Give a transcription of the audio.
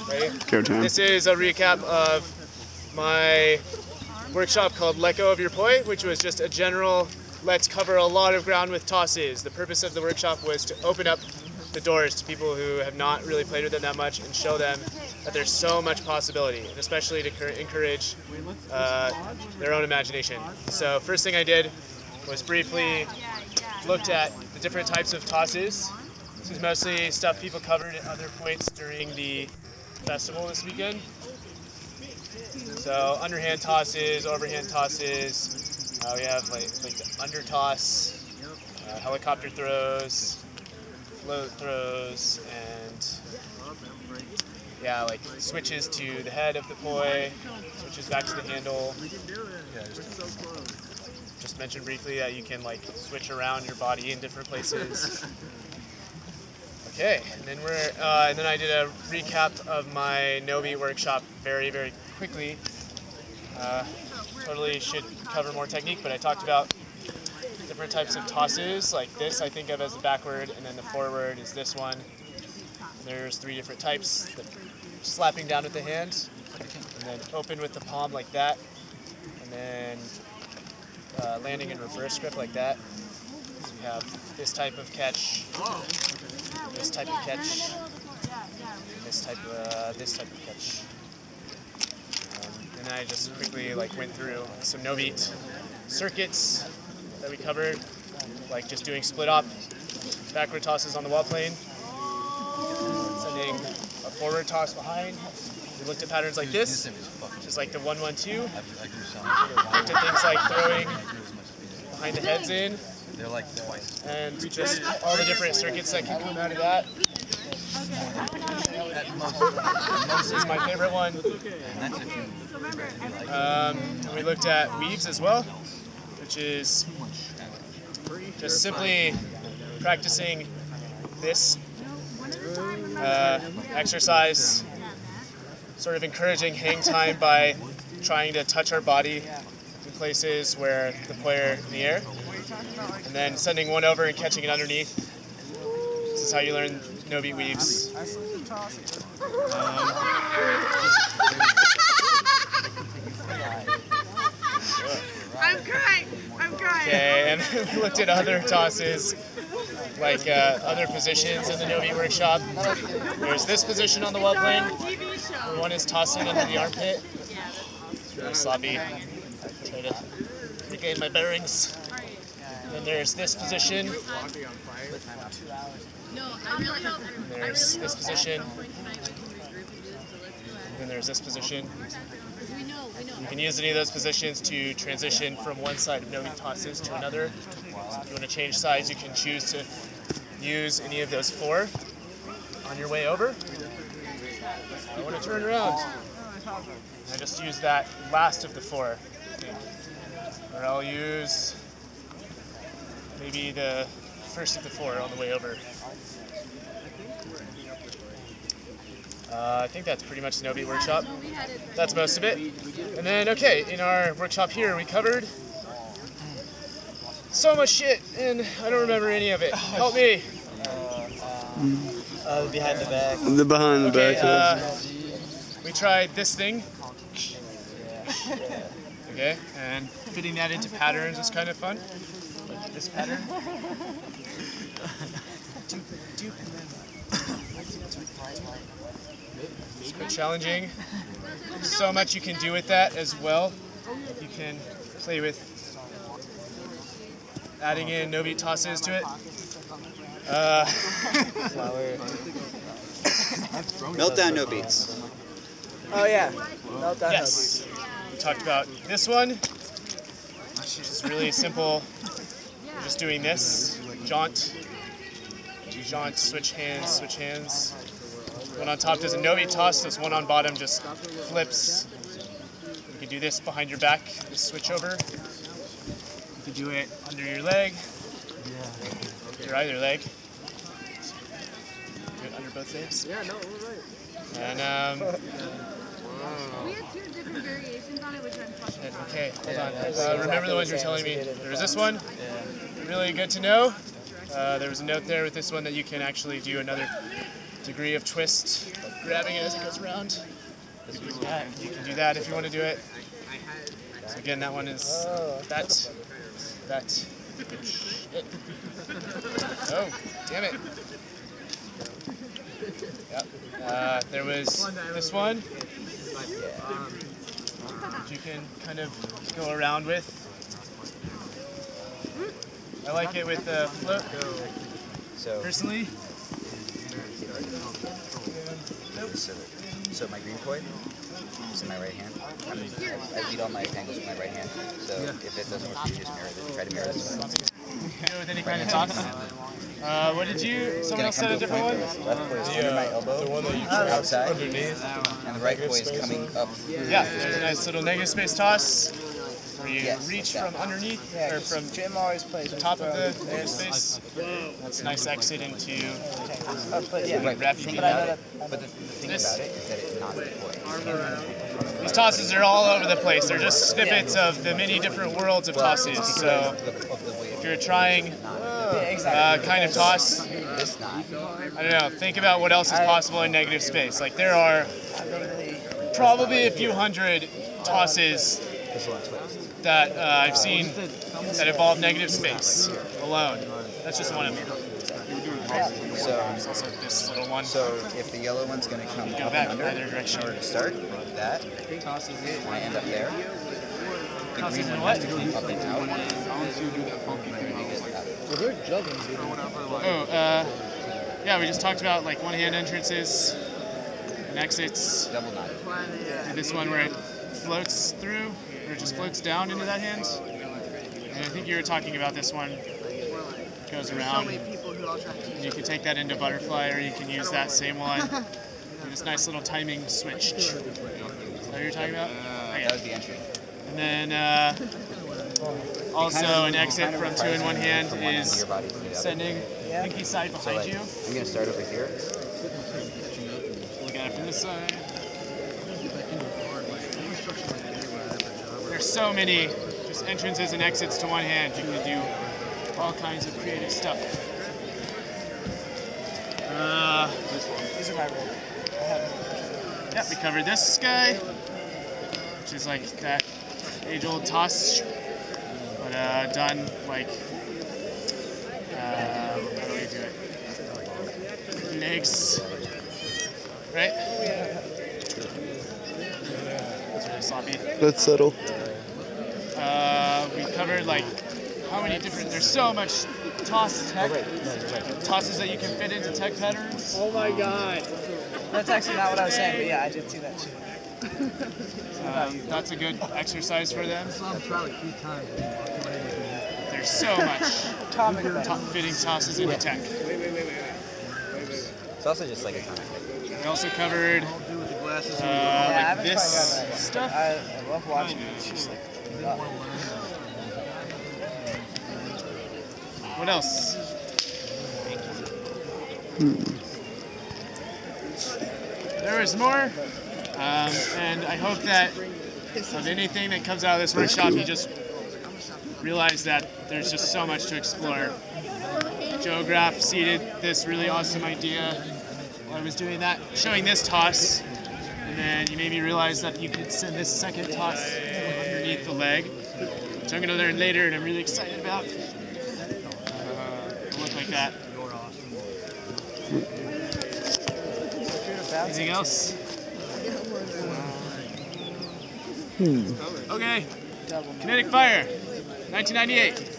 Ready? Go time. This is a recap of my workshop called Let Go of Your Poi, which was just a general, let's cover a lot of ground with tosses. The purpose of the workshop was to open up the doors to people who have not really played with them that much and show them that there's so much possibility, and especially to encourage their own imagination. So first thing I did was briefly looked at the different types of tosses. This is mostly stuff people covered at other points during the festival this weekend. So underhand tosses, overhand tosses. We have like the under toss, helicopter throws, float throws, and yeah, like switches to the head of the poi, switches back to the handle. Just mentioned briefly that you can like switch around your body in different places. Okay, and then and then I did a recap of my Nobi workshop very, very quickly. Totally should cover more technique, but I talked about different types of tosses. Like this I think of as the backward, and then the forward is this one. There's 3 different types. The slapping down with the hand, and then open with the palm like that, and then landing in reverse grip like that. So you have this type of catch, this type of catch, and this type of catch. And I just quickly went through some no-beat circuits that we covered, like just doing split up, backward tosses on the wall plane, sending a forward toss behind. We looked at patterns like this, just like the 1-1-2. Looked at things like throwing behind the heads in, and just all the different circuits that can come out of that. This is my favorite one. We looked at weaves as well, which is just simply practicing this exercise, sort of encouraging hang time by trying to touch our body in places where the poi are in the air, and then sending one over and catching it underneath. This is how you learn no-beat weaves. I'm crying. Okay, and we looked at other tosses, like other positions in the no-beat workshop. There's this position on the wall plane, where one is tossing under the armpit. It's really sloppy. Try to regain my bearings. Then there's this position. And there's this position. And then there's this position. You can use any of those positions to transition from one side of no-beat tosses to another. If you want to change sides, you can choose to use any of those 4 on your way over. I want to turn around. I just use that last of the 4. Or I'll use maybe the first of the 4 on the way over. I think that's pretty much the no-beat workshop. That's most of it. And then, okay, in our workshop here, we covered so much shit, and I don't remember any of it. Help me. Behind the back. The behind the back. We tried this thing. Okay, and fitting that into patterns was kind of fun. Like this pattern. It's quite challenging. So much you can do with that as well. You can play with adding in no-beat tosses to it. Meltdown no beats. Oh yeah. Meltdown Yes. We talked about this one, which is really simple. We're just doing this. Jaunt. Jaunt, switch hands. One on top does a no-beat toss, this one on bottom just flips. You can do this behind your back, this switch over. You can do it under your leg, your either leg. Do it under both legs. Yeah, no, we're right. And We had 2 different variations on it, which I'm fucking proud of. okay, hold on. Remember the ones you're telling me. There's this one. Really good to know. There was a note there with this one that you can actually do another degree of twist, like grabbing it as it goes around. You can do that. You can do that if you want to do it. So again, that one is that. Oh, damn it. Yep. There was this one that you can kind of go around with. I like it with the float, So, personally. so my green poi is in my right hand. I lead all my angles with my right hand. So if it doesn't work for you, just mirror this. Try to mirror this one. Go with any kind of toss. What did you? Someone else said a different one. Left poi is under my elbow, the one that you outside, underneath, and the right poi is coming up. Yeah, there's a nice little negative space toss where you Yes, reach that. from underneath Yeah, or from Jim always plays the top of the negative space. That's a nice exit into. But yeah, Right, Wrap the thing you about know it, but the thing This. about it is that it's not the poi. These tosses are all over the place. They're just snippets of the many different worlds of tosses. So if you're trying kind of toss, This knot. I don't know, think about what else is possible in negative space. Like there are probably a few hundred tosses that I've seen that involve negative space alone. That's just one of them. So, Also this little one. so if the yellow one's going to come Go up back and in under, either direction. in order to start, like that, and I end up there. The Tosses green in one what? has to come up and out. And then you get out of it. Oh, yeah, we just talked about like one-hand entrances and exits. Double knot. And this one where it floats through, or it just floats down into that hand. And I think you were talking about this one. It goes around. You can take that into butterfly, or you can use that same one. And this nice little timing switch. Is that what you're talking about? That was the entry. And then also an exit from two in one hand is sending pinky side So behind like, you. I'm going to start over here. Look at it from this side. There's so many just entrances and exits to one hand. You can do all kinds of creative stuff. these are my rules. Yeah, we covered this guy, which is like that age-old toss, but done like how do we do it? Legs, right? It's really sloppy. That's subtle. We covered like how many different. There's so much toss tech, tosses that you can fit into tech patterns. Oh my god. That's actually not what I was saying, but yeah, I did see that too. That's a good exercise for them. There's so much fitting tosses into tech. It's also just like a comic. We also covered Yeah, like this stuff. I love watching it. It's just like, What else? There is more, and I hope that of anything that comes out of this workshop, you just realize that there's just so much to explore. Joe Graff seeded this really awesome idea while I was doing that, showing this toss, and then you made me realize that you could send this second toss underneath the leg, which I'm going to learn later, and I'm really excited about. It'll look like that. Anything else? Okay. Kinetic Fire, 1998.